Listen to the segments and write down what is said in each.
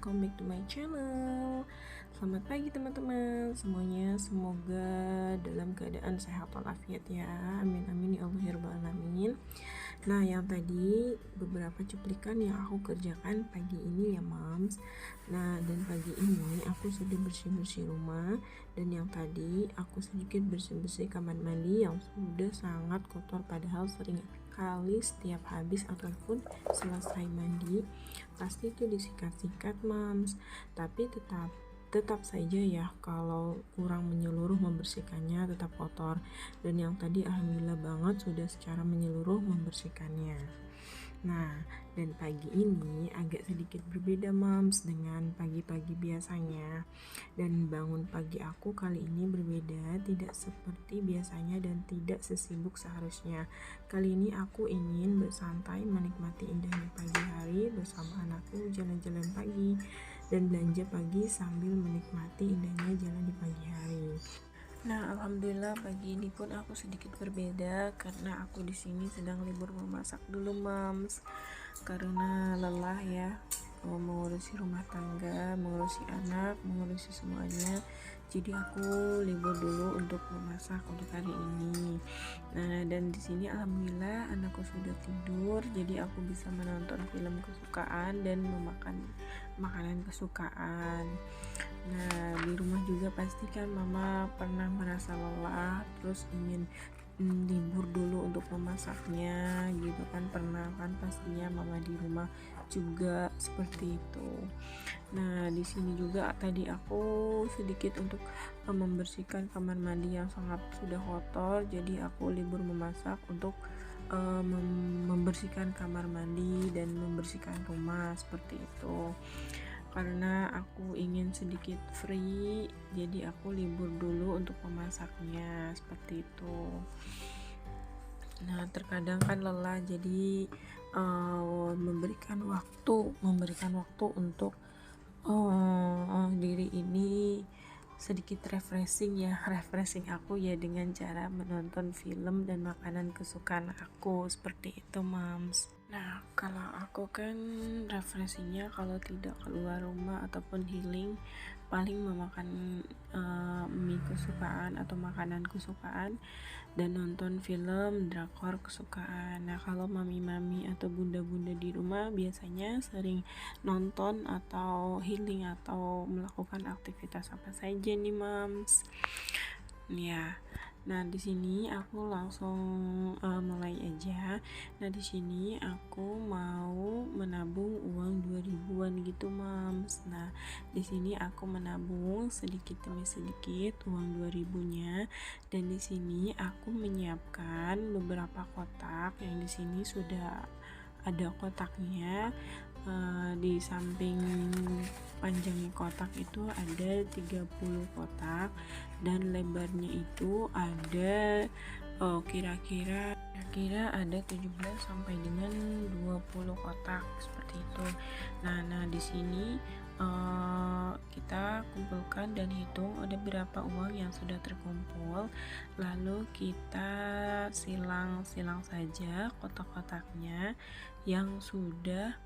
welcome back to my channel. Selamat pagi teman-teman semuanya, semoga dalam keadaan sehat walafiat ya. Amin amin ya Allah ya rabbal alamin. Nah, yang tadi beberapa cuplikan yang aku kerjakan pagi ini ya Mams. Nah, dan pagi ini aku sudah bersih-bersih rumah, dan yang tadi aku sedikit bersih-bersih kamar mandi yang sudah sangat kotor, padahal sering kali setiap habis ataupun selesai mandi pasti itu disikat-sikat Mams. Tapi tetap saja ya, kalau kurang menyeluruh membersihkannya tetap kotor, dan yang tadi alhamdulillah banget sudah secara menyeluruh membersihkannya. Nah, dan pagi ini agak sedikit berbeda Mams dengan pagi-pagi biasanya. Dan bangun pagi aku kali ini berbeda, tidak seperti biasanya dan tidak sesibuk seharusnya. Kali ini aku ingin bersantai menikmati indahnya pagi hari bersama anakku, jalan-jalan pagi dan belanja pagi sambil menikmati indahnya jalan di pagi hari. Nah, alhamdulillah pagi ini pun aku sedikit berbeda karena aku di sini sedang libur memasak dulu Mams. Karena lelah ya, mengurusi rumah tangga, mengurusi anak, mengurusi semuanya. Jadi aku libur dulu untuk memasak untuk hari ini. Nah, dan di sini alhamdulillah anakku sudah tidur, jadi aku bisa menonton film kesukaan dan memakan makanan kesukaan. Nah, di rumah juga pasti kan mama pernah merasa lelah, terus ingin libur dulu untuk memasaknya gitu kan, pernah kan pastinya mama di rumah juga seperti itu. Nah, di sini juga tadi aku sedikit untuk membersihkan kamar mandi yang sangat sudah kotor, jadi aku libur memasak untuk membersihkan kamar mandi dan membersihkan rumah seperti itu. Karena aku ingin sedikit free, jadi aku libur dulu untuk memasaknya seperti itu. Nah, terkadang kan lelah, jadi memberikan waktu untuk diri ini sedikit refreshing aku ya, dengan cara menonton film dan makanan kesukaan aku seperti itu Mams. Nah, kalau aku kan refreshingnya kalau tidak keluar rumah ataupun healing, paling memakan mie kesukaan atau makanan kesukaan dan nonton film drakor kesukaan. Nah, kalau mami-mami atau bunda-bunda di rumah biasanya sering nonton atau healing atau melakukan aktivitas apa saja nih Mams. Ya. Nah, di sini aku langsung mulai aja. Nah, di sini aku mau menabung uang 2000-an gitu, Mams. Nah, di sini aku menabung sedikit demi sedikit uang 2000-nya, dan di sini aku menyiapkan beberapa kotak yang di sini sudah ada kotaknya. Di samping panjangnya kotak itu ada 30 kotak, dan lebarnya itu ada kira-kira ada 17 sampai dengan 20 kotak seperti itu. Nah di sini kita kumpulkan dan hitung ada berapa uang yang sudah terkumpul, lalu kita silang saja kotak-kotaknya yang sudah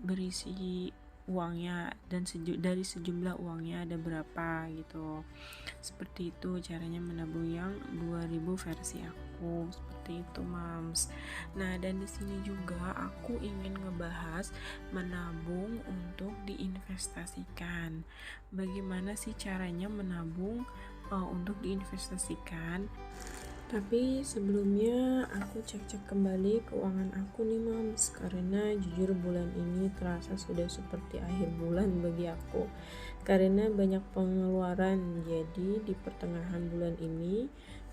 berisi uangnya, dan dari sejumlah uangnya ada berapa gitu. Seperti itu caranya menabung yang 2000 versi aku, seperti itu Mams. Nah, dan di sini juga aku ingin ngebahas menabung untuk diinvestasikan. Bagaimana sih caranya menabung untuk diinvestasikan? Tapi sebelumnya aku cek-cek kembali keuangan aku nih Mams, karena jujur bulan ini terasa sudah seperti akhir bulan bagi aku karena banyak pengeluaran. Jadi di pertengahan bulan ini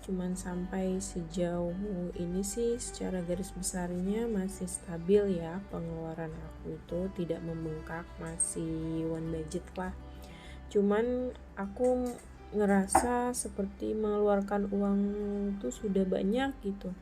cuman sampai sejauh ini sih secara garis besarnya masih stabil ya, pengeluaran aku itu tidak membengkak, masih one budget lah. Cuman aku ngerasa seperti mengeluarkan uang tuh sudah banyak gitu,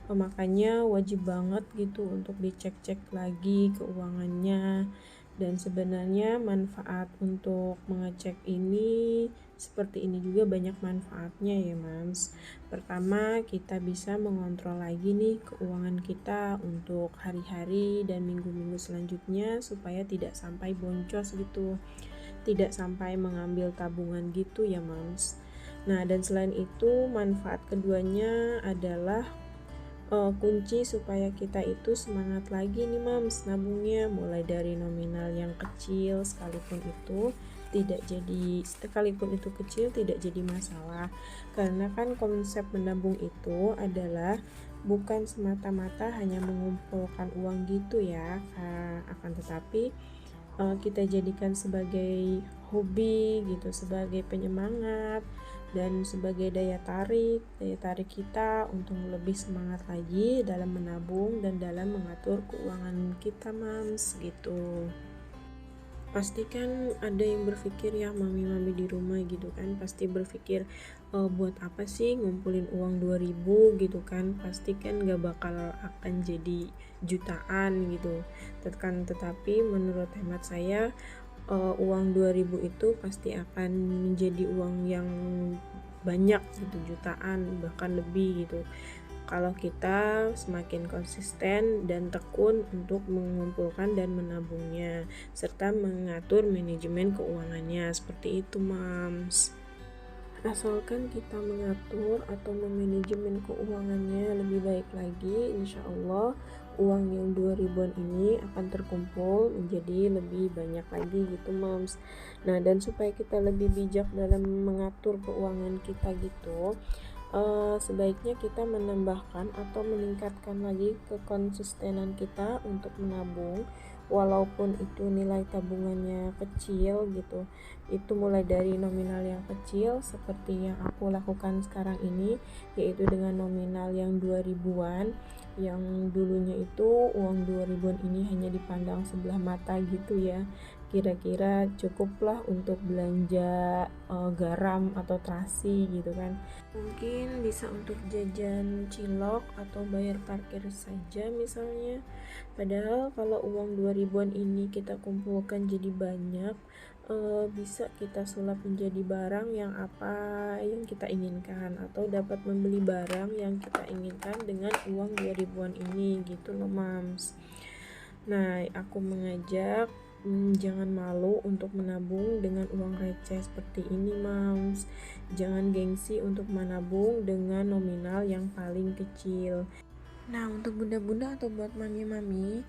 makanya wajib banget gitu untuk dicek-cek lagi keuangannya. Dan sebenarnya manfaat untuk mengecek ini seperti ini juga banyak manfaatnya ya Mams. Pertama, kita bisa mengontrol lagi nih keuangan kita untuk hari-hari dan minggu-minggu selanjutnya supaya tidak sampai boncos gitu, tidak sampai mengambil tabungan gitu ya Mams. Nah, dan selain itu manfaat keduanya adalah kunci supaya kita itu semangat lagi nih Mams nabungnya, mulai dari nominal yang kecil sekalipun itu kecil tidak jadi masalah, karena kan konsep menabung itu adalah bukan semata-mata hanya mengumpulkan uang gitu ya, akan tetapi kita jadikan sebagai hobi gitu, sebagai penyemangat dan sebagai daya tarik kita untuk lebih semangat lagi dalam menabung dan dalam mengatur keuangan kita Mams gitu. Pasti kan ada yang berpikir ya, mami-mami di rumah gitu kan, pasti berpikir buat apa sih ngumpulin uang 2000 gitu kan, pasti kan gak bakal akan jadi jutaan gitu. Tetapi menurut hemat saya uang 2000 itu pasti akan menjadi uang yang banyak gitu, jutaan bahkan lebih gitu, kalau kita semakin konsisten dan tekun untuk mengumpulkan dan menabungnya serta mengatur manajemen keuangannya. Seperti itu Mams. Asalkan kita mengatur atau memanajemen keuangannya lebih baik lagi, insya Allah uang yang 2000-an ini akan terkumpul menjadi lebih banyak lagi gitu Mams. Nah, dan supaya kita lebih bijak dalam mengatur keuangan kita gitu, sebaiknya kita menambahkan atau meningkatkan lagi kekonsistenan kita untuk menabung, walaupun itu nilai tabungannya kecil gitu. Itu mulai dari nominal yang kecil seperti yang aku lakukan sekarang ini, yaitu dengan nominal yang 2000-an, yang dulunya itu uang 2000-an ini hanya dipandang sebelah mata gitu ya, kira-kira cukuplah untuk belanja garam atau terasi gitu kan, mungkin bisa untuk jajan cilok atau bayar parkir saja misalnya. Padahal kalau uang 2000-an ini kita kumpulkan jadi banyak, bisa kita sulap menjadi barang yang apa yang kita inginkan, atau dapat membeli barang yang kita inginkan dengan uang 2000-an ini gitu loh Mams. Nah, aku mengajak jangan malu untuk menabung dengan uang receh seperti ini Mams. Jangan gengsi untuk menabung dengan nominal yang paling kecil. Nah, untuk bunda-bunda atau buat mami-mami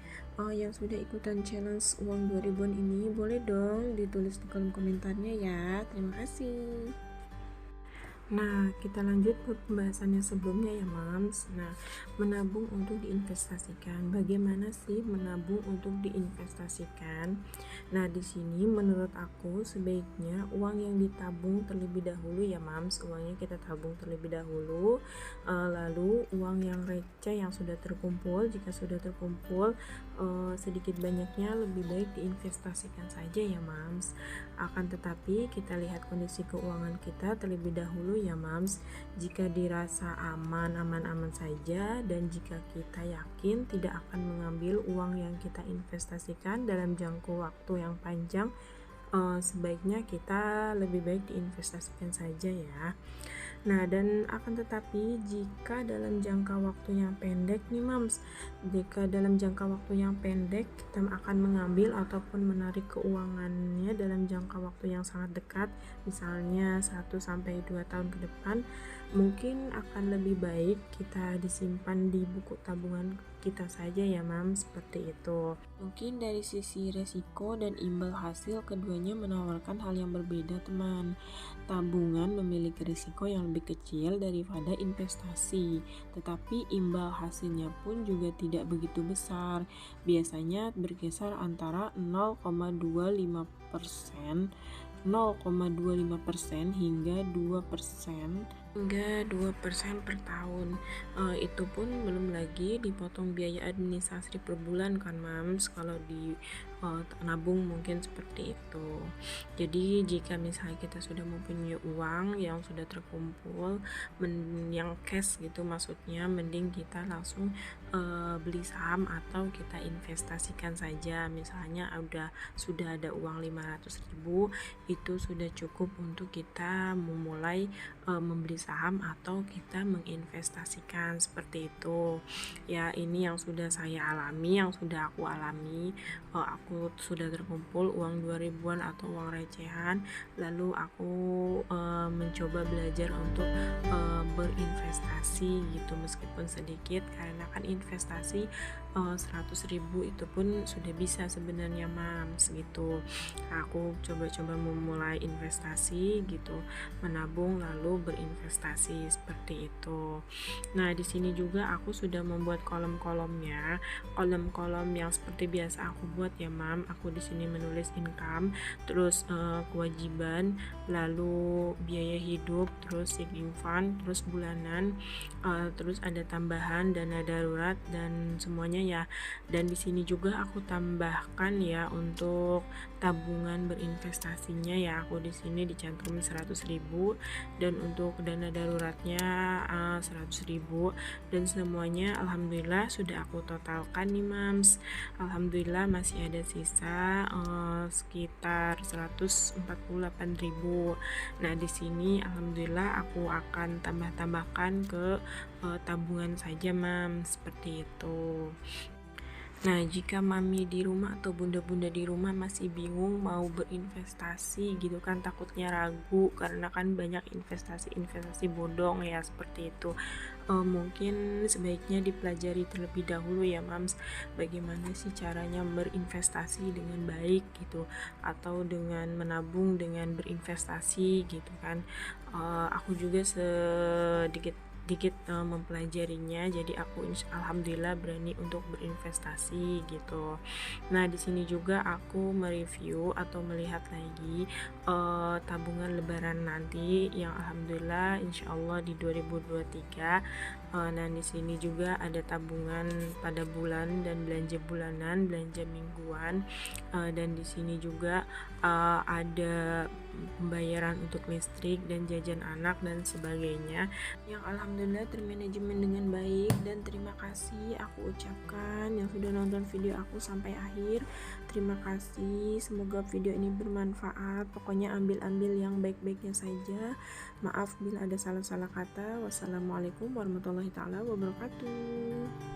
yang sudah ikutan challenge uang 2000-an ini, boleh dong ditulis di kolom komentarnya ya. Terima kasih. Nah, kita lanjut ke pembahasannya sebelumnya ya Mams. Nah, menabung untuk diinvestasikan. Bagaimana sih menabung untuk diinvestasikan? Nah, di sini menurut aku sebaiknya uang yang ditabung terlebih dahulu ya Mams. Uangnya kita tabung terlebih dahulu. Lalu uang yang receh yang sudah terkumpul, jika sudah terkumpul sedikit banyaknya lebih baik diinvestasikan saja ya Mams. Akan tetapi kita lihat kondisi keuangan kita terlebih dahulu ya Mams. Jika dirasa aman-aman saja, dan jika kita yakin tidak akan mengambil uang yang kita investasikan dalam jangka waktu yang panjang, sebaiknya kita lebih baik diinvestasikan saja ya. Nah, dan akan tetapi jika dalam jangka waktu yang pendek nih Mams, jika dalam jangka waktu yang pendek kita akan mengambil ataupun menarik keuangannya dalam jangka waktu yang sangat dekat, misalnya 1-2 tahun ke depan, mungkin akan lebih baik kita disimpan di buku tabungan kita saja ya Mams, seperti itu. Mungkin dari sisi resiko dan imbal hasil keduanya menawarkan hal yang berbeda teman. Tabungan memiliki risiko yang lebih kecil daripada investasi, tetapi imbal hasilnya pun juga tidak begitu besar. Biasanya berkisar antara 0,25% hingga 2% hingga 2% per tahun. Itu pun belum lagi dipotong biaya administrasi per bulan kan Mams, kalau di nabung mungkin seperti itu. Jadi jika misalnya kita sudah mempunyai uang yang sudah terkumpul, yang cash gitu maksudnya, mending kita langsung beli saham atau kita investasikan saja. Misalnya sudah ada uang 500.000, itu sudah cukup untuk kita memulai membeli saham atau kita menginvestasikan seperti itu. Ya, ini yang sudah saya alami, yang sudah aku alami. Aku sudah terkumpul uang 2000-an atau uang recehan, lalu aku mencoba belajar untuk berinvestasi gitu, meskipun sedikit, karena kan investasi 100.000 itu pun sudah bisa sebenarnya Mams gitu. Aku coba-coba memulai investasi gitu, menabung lalu berinvestasi seperti itu. Nah, di sini juga aku sudah membuat kolom-kolomnya, kolom-kolom yang seperti biasa aku buat ya Mam. Aku di sini menulis income, terus kewajiban, lalu biaya hidup, terus saving fund, terus bulanan, terus ada tambahan dana darurat dan semuanya ya. Dan di sini juga aku tambahkan ya untuk tabungan berinvestasinya ya, aku di sini dicantum 100.000, dan untuk dana daruratnya 100.000, dan semuanya alhamdulillah sudah aku totalkan nih Mams. Alhamdulillah masih ada sisa sekitar 148.000. Nah, di sini alhamdulillah aku akan tambahkan ke tabungan saja Mams, seperti itu. Nah, jika mami di rumah atau bunda-bunda di rumah masih bingung mau berinvestasi gitu kan, takutnya ragu karena kan banyak investasi bodong ya seperti itu. Mungkin sebaiknya dipelajari terlebih dahulu ya Mams, bagaimana sih caranya berinvestasi dengan baik gitu, atau dengan menabung dengan berinvestasi gitu kan. Aku juga sedikit mempelajarinya, jadi aku alhamdulillah berani untuk berinvestasi gitu. Nah, di sini juga aku mereview atau melihat lagi tabungan lebaran nanti yang alhamdulillah insyaallah di 2023. Nah, di sini juga ada tabungan pada bulan dan belanja bulanan, belanja mingguan, dan di sini juga ada pembayaran untuk listrik dan jajan anak dan sebagainya, yang alhamdulillah termanajemen dengan baik. Dan terima kasih aku ucapkan yang sudah nonton video aku sampai akhir. Terima kasih, semoga video ini bermanfaat. Pokoknya ambil yang baik-baiknya saja. Maaf bila ada salah-salah kata. Wassalamualaikum warahmatullahi taala wabarakatuh.